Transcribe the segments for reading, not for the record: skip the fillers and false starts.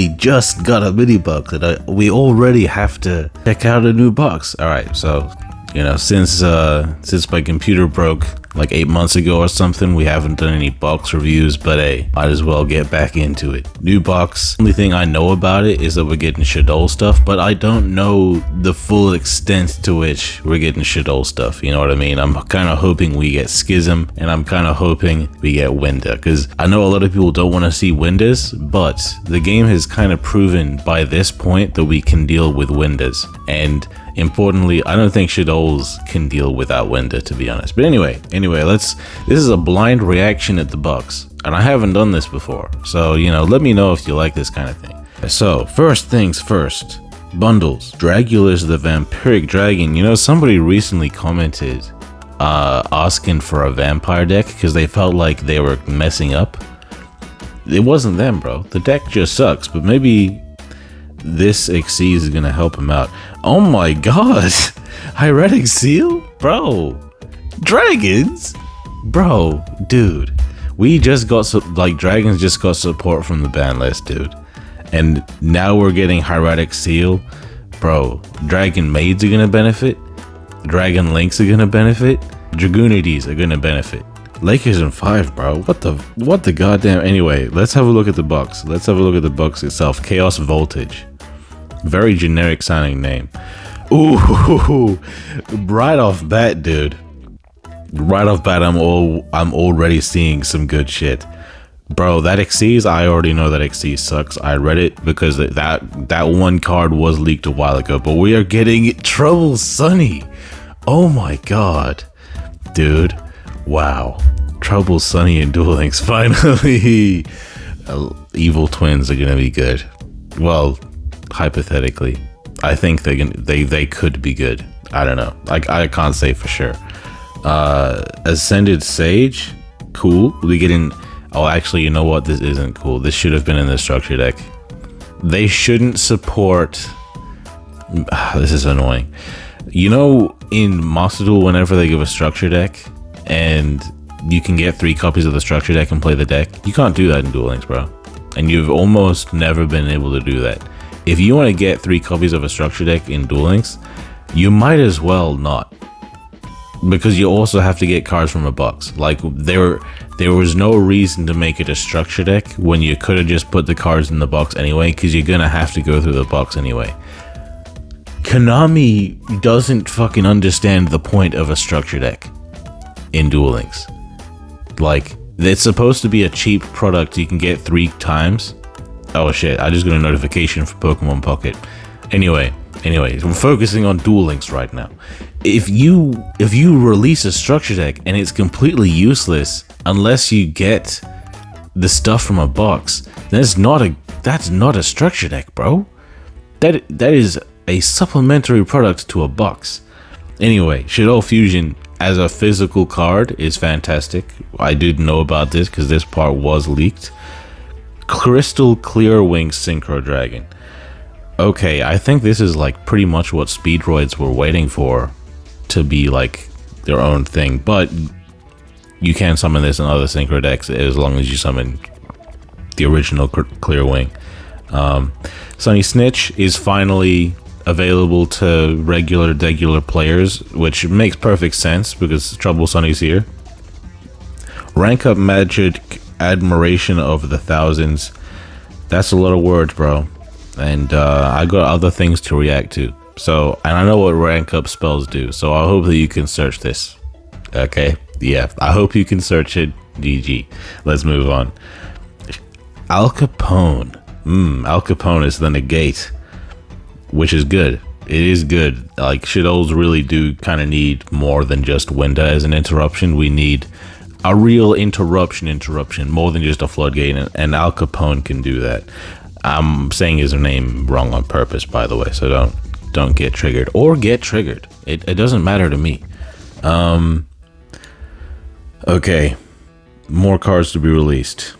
literally just got a mini box, and we already have to check out a new box. All right, so you know, since my computer broke like 8 months ago or something, we haven't done any box reviews, but hey, might as well get back into it. New box. Only thing I know about it is that we're getting Yugioh stuff, but I don't know the full extent to which we're getting Yugioh stuff. You know what I mean? I'm kind of hoping we get Schism, and I'm kind of hoping we get Winda, because I know a lot of people don't want to see Windas, but the game has kind of proven by this point that we can deal with Windas, and importantly, I don't think Yugiohs can deal without Winda, to be honest. But anyway, this is a blind reaction at the box, and I haven't done this before, so you know, let me know if you like this kind of thing. So first things first, bundles. Dragula's the vampiric dragon. You know, somebody recently commented asking for a vampire deck because they felt like they were messing up. It wasn't them, bro. The deck just sucks, but maybe this Xyz is gonna help him out. Oh my god, Hieratic Seal? Bro, dragons? Bro, dude, we just got dragons just got support from the ban list, dude, and now we're getting Hieratic Seal. Bro, dragon maids are gonna benefit, dragon links are gonna benefit, Dragoonides are gonna benefit. Lakers in 5, bro. What the goddamn. Anyway, let's have a look at the box. Let's have a look at the box itself. Chaos Voltage. Very generic sounding name. Ooh, right off bat, dude. Right off bat, I'm already seeing some good shit. Bro, that Xyz, I already know that Xyz sucks. I read it because that one card was leaked a while ago, but we are getting Trouble Sunny. Oh my god. Dude. Wow. Trouble Sunny and Duel Links, finally. Evil twins are gonna be good. Well, hypothetically, I think they could be good. I don't know. I can't say for sure. Ascended Sage, cool. We get in. Oh, actually, you know what? This isn't cool. This should have been in the structure deck. They shouldn't support. This is annoying. You know, in Master Duel, whenever they give a structure deck and you can get 3 copies of the structure deck and play the deck, you can't do that in Duel Links, bro. And you've almost never been able to do that. If you want to get 3 copies of a structure deck in Duel Links, you might as well not, because you also have to get cards from a box. Like, there was no reason to make it a structure deck when you could have just put the cards in the box anyway, because you're gonna have to go through the box anyway. Konami doesn't fucking understand the point of a structure deck in Duel Links. Like, it's supposed to be a cheap product you can get 3 times. Oh shit, I just got a notification for Pokemon Pocket. Anyway, we're focusing on Duel Links right now. If you release a structure deck and it's completely useless unless you get the stuff from a box, then that's not a structure deck, bro. That is a supplementary product to a box. Anyway, Yugioh Fusion as a physical card is fantastic. I did know about this because this part was leaked. Crystal Clear Wing Synchro Dragon. Okay, I think this is like pretty much what Speedroids were waiting for to be like their own thing, but you can summon this in other synchro decks as long as you summon the original Clear Wing. Sunny Snitch is finally available to regular players, which makes perfect sense because Trouble Sunny's here. Rank Up Magic Admiration of the Thousands. That's a lot of words, bro. And I got other things to react to. So, and I know what rank up spells do. So I hope that you can search this. Okay? Yeah, I hope you can search it. GG. Let's move on. Al Capone. Al Capone is the negate, which is good. It is good. Like, Yugiohs really do kind of need more than just Winda as an interruption. We need a real interruption, more than just a floodgate, and Al Capone can do that. I'm saying his name wrong on purpose, by the way, so don't get triggered or get triggered. It doesn't matter to me. Okay, more cards to be released.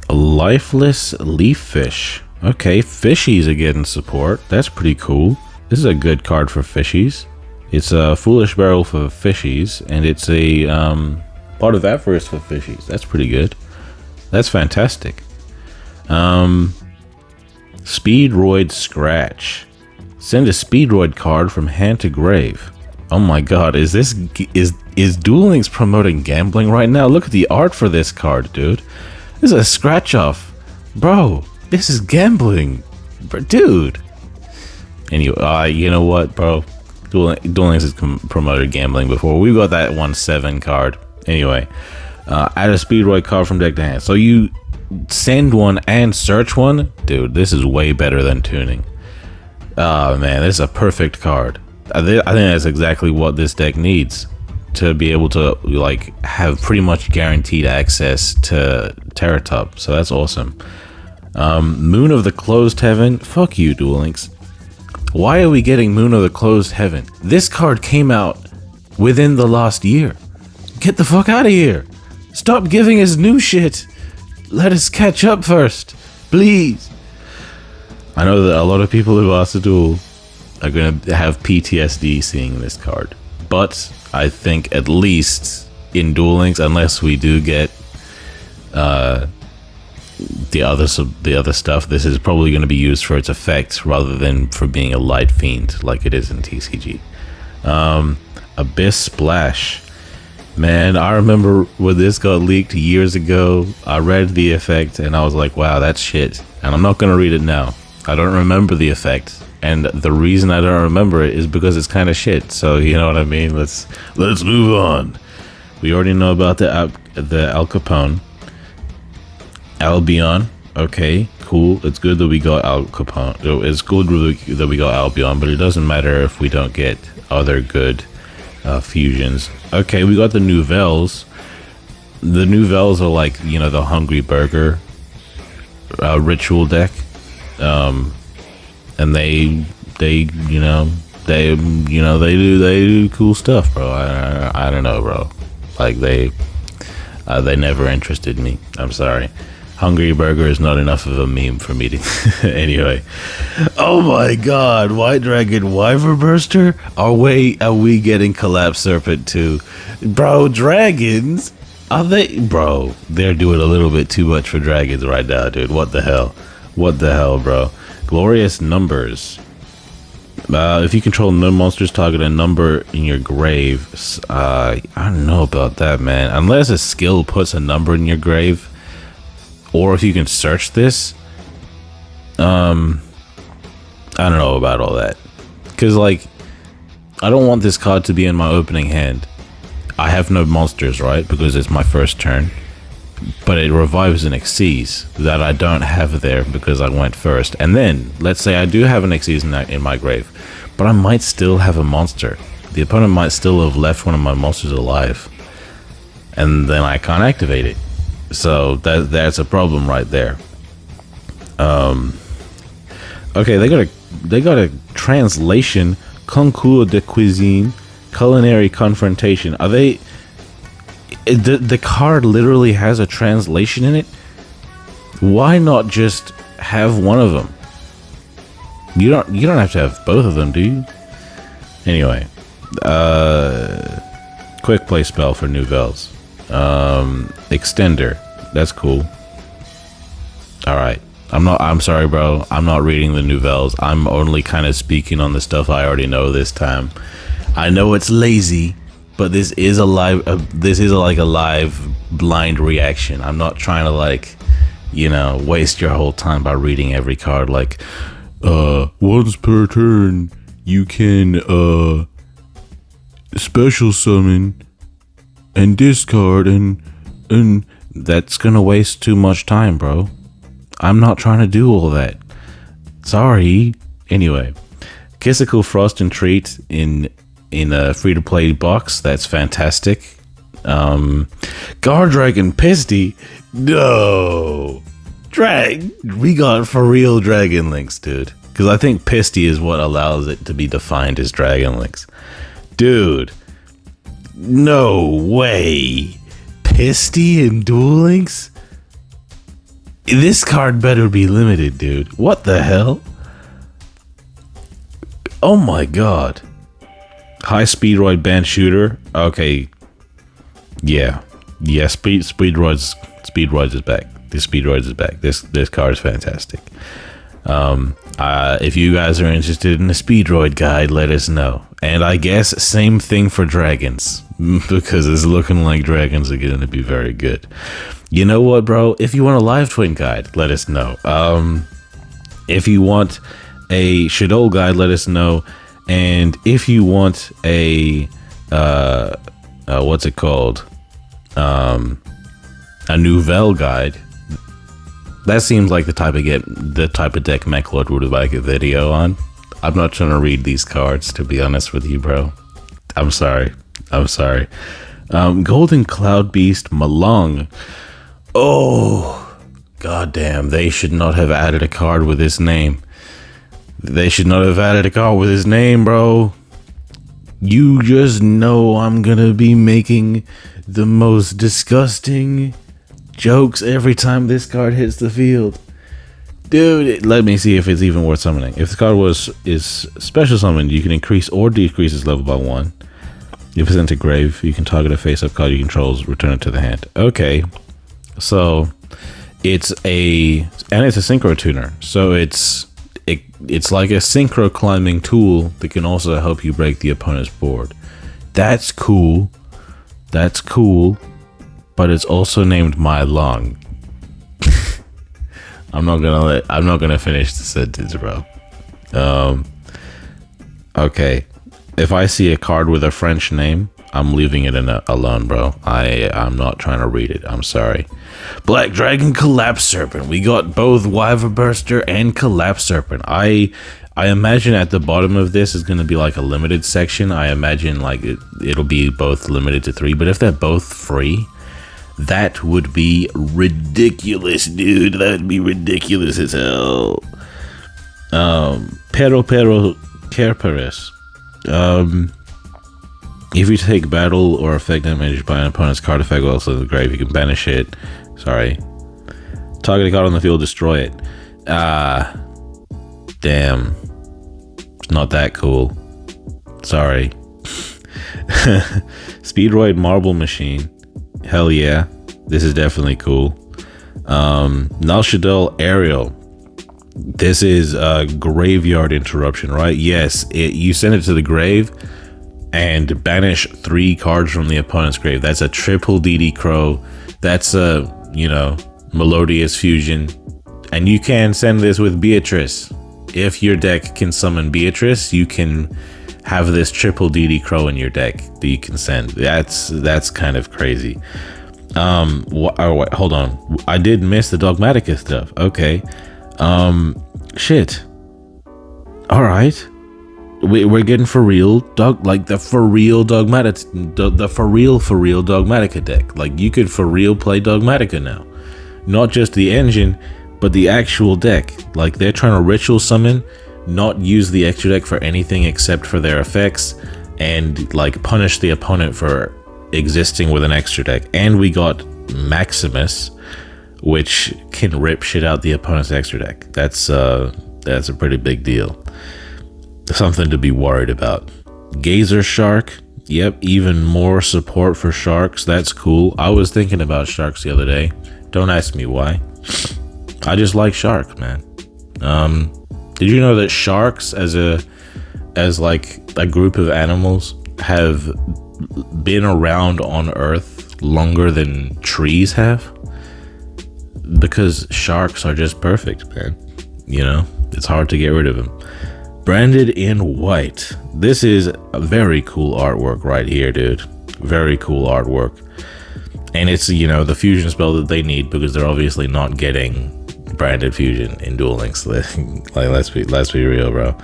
A Lifeless Leaf Fish. Okay, Fishies are getting support. That's pretty cool. This is a good card for Fishies. It's a Foolish Barrel for Fishies, and it's a Part of Avarice for Fishies. That's pretty good. That's fantastic. Speedroid Scratch. Send a Speedroid card from hand to grave. Oh my god, is Duel Links promoting gambling right now? Look at the art for this card, dude. This is a scratch off. Bro, this is gambling. Dude. Anyway, you know what, bro? Duel Links has promoted gambling before. We got that 1/7 card. Anyway, add a Speedroid card from deck to hand. So you send one and search one? Dude, this is way better than tuning. Oh man, this is a perfect card. I think that's exactly what this deck needs to be able to like have pretty much guaranteed access to Terratop. So that's awesome. Moon of the Closed Heaven. Fuck you, Duel Links. Why are we getting Moon of the Closed Heaven? This card came out within the last year. Get the fuck out of here. Stop giving us new shit. Let us catch up first, please. I know that a lot of people who asked to duel are going to have PTSD seeing this card. But I think at least in Duel Links, unless we do get the other stuff, this is probably going to be used for its effect rather than for being a light fiend like it is in TCG. Abyss Splash. Man, I remember when this got leaked years ago. I read the effect and I was like, wow, that's shit. And I'm not going to read it now. I don't remember the effect, and the reason I don't remember it is because it's kind of shit. So you know what I mean. Let's move on. We already know about the Al Capone, Albion. Okay, cool. It's good that we got Al Capone. It's good that we got Albion, but it doesn't matter if we don't get other good fusions. Okay, we got the Nouvelles. The Nouvelles are like, you know, the Hungry Burger ritual deck. And they do cool stuff, bro. I don't know, bro. Like they never interested me. I'm sorry. Hungry Burger is not enough of a meme for me to anyway. Oh my god, White Dragon Wyvern Burster? Are we getting Collapse Serpent too? Bro, dragons? Are they? Bro, they're doing a little bit too much for dragons right now, dude. What the hell? What the hell, bro? Glorious Numbers. If you control no monsters, target a number in your grave. I don't know about that, man. Unless a skill puts a number in your grave, or if you can search this. I don't know about all that. Because, like, I don't want this card to be in my opening hand. I have no monsters, right? Because it's my first turn. But it revives an Xyz that I don't have there because I went first. And then, let's say I do have an Xyz in my grave, but I might still have a monster. The opponent might still have left one of my monsters alive, and then I can't activate it. So that's a problem right there. Okay, they got a translation, Concours de Cuisine, Culinary Confrontation. Are they? The card literally has a translation in it. Why not just have one of them? You don't have to have both of them, do you? Anyway, quick play spell for Nouvelles. Extender. That's cool. All right. I'm sorry, bro. I'm not reading the Nouvelles. I'm only kind of speaking on the stuff I already know this time. I know it's lazy, but this is a live blind reaction. I'm not trying to waste your whole time by reading every card. Like, once per turn, you can special summon and discard, and that's gonna waste too much time, bro. I'm not trying to do all that. Sorry. Anyway, Kissical Frost and Treat in a free-to-play box. That's fantastic. Guard Dragon Pisty. No. We got for real Dragon Links, dude. Because I think Pisty is what allows it to be defined as Dragon Links. Dude. No way. Pisty and Duel Links? This card better be limited, dude. What the hell? Oh my god. High Speedroid Band Shooter. Okay. Yeah. Speedroids is back. This Speedroids is back. This card is fantastic. If you guys are interested in a Speedroid guide, let us know. And I guess same thing for dragons, because it's looking like dragons are going to be very good. You know what, bro? If you want a live twin guide, let us know. If you want a Yugioh guide, let us know. And if you want a what's it called? A Duel guide. That seems like the type of deck MechLord would like a video on. I'm not trying to read these cards, to be honest with you, bro. I'm sorry. Golden Cloud Beast Malong. Oh, goddamn! They should not have added a card with his name. Bro. You just know I'm gonna be making the most disgusting jokes every time this card hits the field. Dude, let me see if it's even worth summoning. If the card is special summoned, you can increase or decrease its level by 1. If it's into grave, you can target a face-up card you control, return it to the hand. Okay, so it's a synchro tuner. So it's like a synchro climbing tool that can also help you break the opponent's board. That's cool. But it's also named My Lung. I'm not gonna finish the sentence, bro. Okay. If I see a card with a French name, I'm leaving it alone, bro. I'm not trying to read it. I'm sorry. Black Dragon Collapse Serpent. We got both Wyver Burster and Collapse Serpent. I imagine at the bottom of this is going to be like a limited section. I imagine like it'll be both limited to 3. But if they're both free, that would be ridiculous, dude. That would be ridiculous as hell. Perro Karez. If you take battle or effect damage by an opponent's card effect while also in the grave, you can banish it. Sorry. Target a card on the field, destroy it. Damn. It's not that cool. Sorry. Speedroid Marble Machine. Hell yeah. This is definitely cool. Elshidadol Aerial. This is a graveyard interruption, right? Yes, you send it to the grave and banish 3 cards from the opponent's grave. That's a triple DD Crow. That's a, Melodious Fusion. And you can send this with Beatrice. If your deck can summon Beatrice, you can have this triple DD Crow in your deck that you can send. That's kind of crazy. Wait, hold on. I did miss the Dogmatica stuff. Okay. Shit. All right. We're getting for real the for real Dogmatica deck. Like, you could for real play Dogmatica now, not just the engine, but the actual deck. Like, they're trying to ritual summon, not use the extra deck for anything except for their effects, and like punish the opponent for existing with an extra deck. And we got Maximus, which can rip shit out the opponent's extra deck. That's a pretty big deal. Something to be worried about. Gazer Shark. Yep, even more support for sharks. That's cool. I was thinking about sharks the other day. Don't ask me why. I just like sharks, man. Did you know that sharks as like a group of animals have been around on Earth longer than trees have? Because sharks are just perfect, man. It's hard to get rid of them. Branded in white. This is a very cool artwork right here, dude. Very cool artwork. And it's, the fusion spell that they need, because they're obviously not getting branded fusion in Duel Links. Like, let's be real, bro.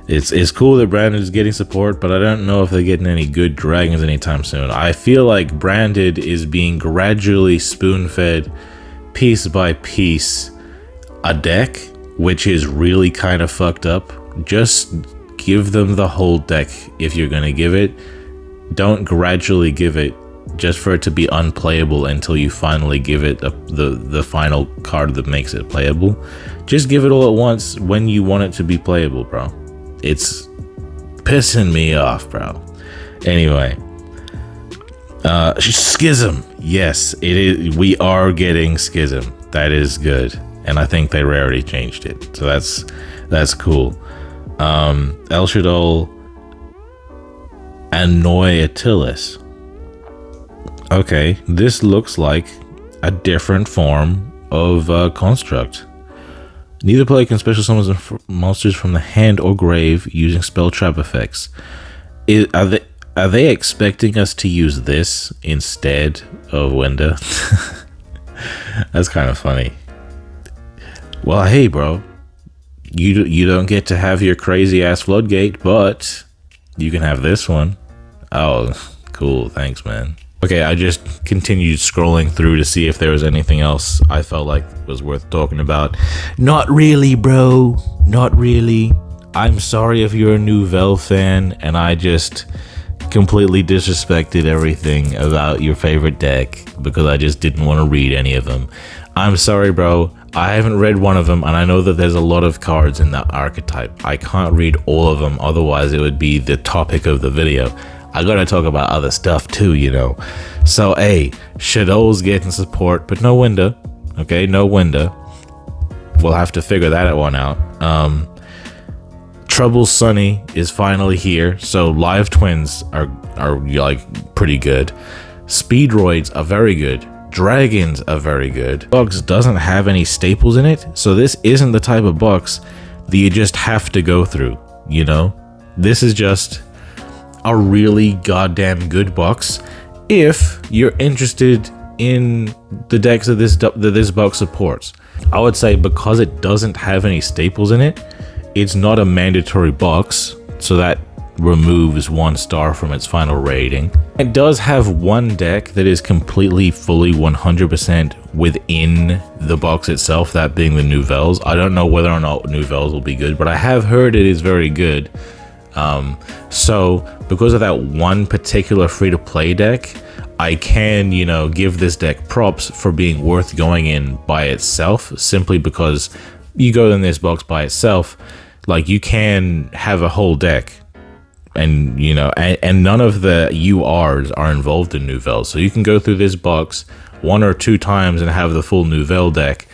It's cool that branded is getting support, but I don't know if they're getting any good dragons anytime soon. I feel like branded is being gradually spoon-fed, piece by piece, a deck, which is really kind of fucked up. Just give them the whole deck if you're gonna give it. Don't gradually give it just for it to be unplayable until you finally give it the final card that makes it playable. Just give it all at once when you want it to be playable, bro. It's pissing me off, bro. Anyway, Schism. Yes, it is. We are getting Schism. That is good. and I think they rarity changed it, so that's cool. Elshidadol Annoyatilis. Okay, this looks like a different form of construct. Neither player can special summon monsters from the hand or grave using spell trap effects. Are they expecting us to use this instead of Winda? That's kind of funny. Well, hey, bro, you don't get to have your crazy ass floodgate, but you can have this one. Oh, cool. Thanks, man. Okay, I just continued scrolling through to see if there was anything else I felt like was worth talking about. Not really, bro. Not really. I'm sorry if you're a Nouvelle fan and I just completely disrespected everything about your favorite deck because I just didn't want to read any of them. I'm sorry, bro. I haven't read one of them, and I know that there's a lot of cards in that archetype. I can't read all of them, otherwise it would be the topic of the video. I gotta talk about other stuff too, you know. So, hey, Shadow's getting support, but no Winda. Okay, no Winda. We'll have to figure that one out. Trouble Sunny is finally here, so live twins are like pretty good. Speedroids are very good. Dragons are very good. Box doesn't have any staples in it, so this isn't the type of box that you just have to go through, you know. This is just a really goddamn good box if you're interested in the decks that this box supports. I would say because it doesn't have any staples in it, it's not a mandatory box, so that removes 1 star from its final rating. It does have one deck that is completely, fully, 100% within the box itself, that being the Nouvelles. I don't know whether or not Nouvelles will be good, but I have heard it is very good. So because of that one particular free-to-play deck, I can, you know, give this deck props for being worth going in by itself, simply because you go in this box by itself, like, you can have a whole deck, and, you know, and none of the URs are involved in Nouvelle, so you can go through this box 1 or 2 times and have the full Nouvelle deck.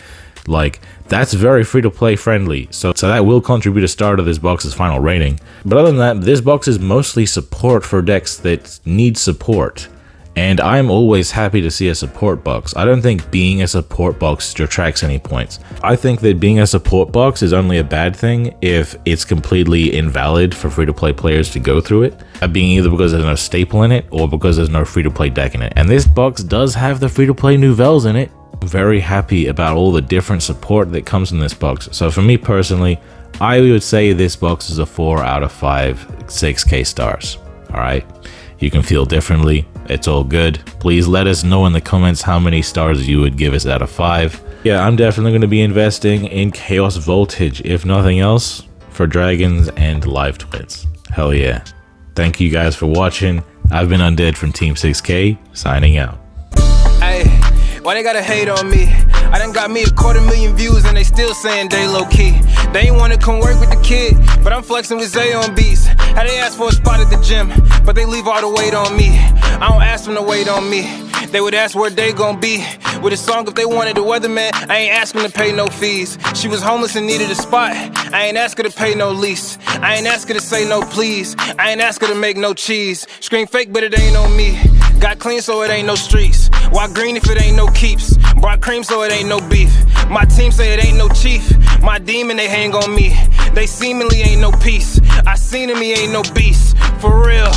Like, that's very free-to-play friendly, so that will contribute a star to this box's final rating. But other than that, this box is mostly support for decks that need support, and I'm always happy to see a support box. I don't think being a support box detracts any points. I think that being a support box is only a bad thing if it's completely invalid for free-to-play players to go through it, being either because there's no staple in it or because there's no free-to-play deck in it. And this box does have the free-to-play Nouvelles in it. I'm very happy about all the different support that comes in this box. So for me personally, I would say this box is a 4 out of 5 6K stars. All right, you can feel differently. It's all good. Please let us know in the comments how many stars you would give us out of 5. Yeah, I'm definitely going to be investing in Chaos Voltage, if nothing else, for Dragons and Live Twins. Hell yeah. Thank you guys for watching. I've been Undead from Team 6K, signing out. Hey, why they gotta hate on me? I done got me 250,000 views and they still saying they low key. They ain't wanna come work with the kid, but I'm flexing with Zay on beats. How they ask for a spot at the gym, but they leave all the weight on me. I don't ask them to wait on me. They would ask where they gon' be with a song if they wanted the Weatherman. I ain't asking to pay no fees. She was homeless and needed a spot. I ain't ask her to pay no lease. I ain't ask her to say no please. I ain't ask her to make no cheese. Scream fake, but it ain't on me. Got clean, so it ain't no streets. Why green if it ain't no keeps? Brought cream, so it ain't no beef. My team say it ain't no chief. My demon, they hang on me. They seemingly ain't no peace. I seen him, he ain't no beast. For real.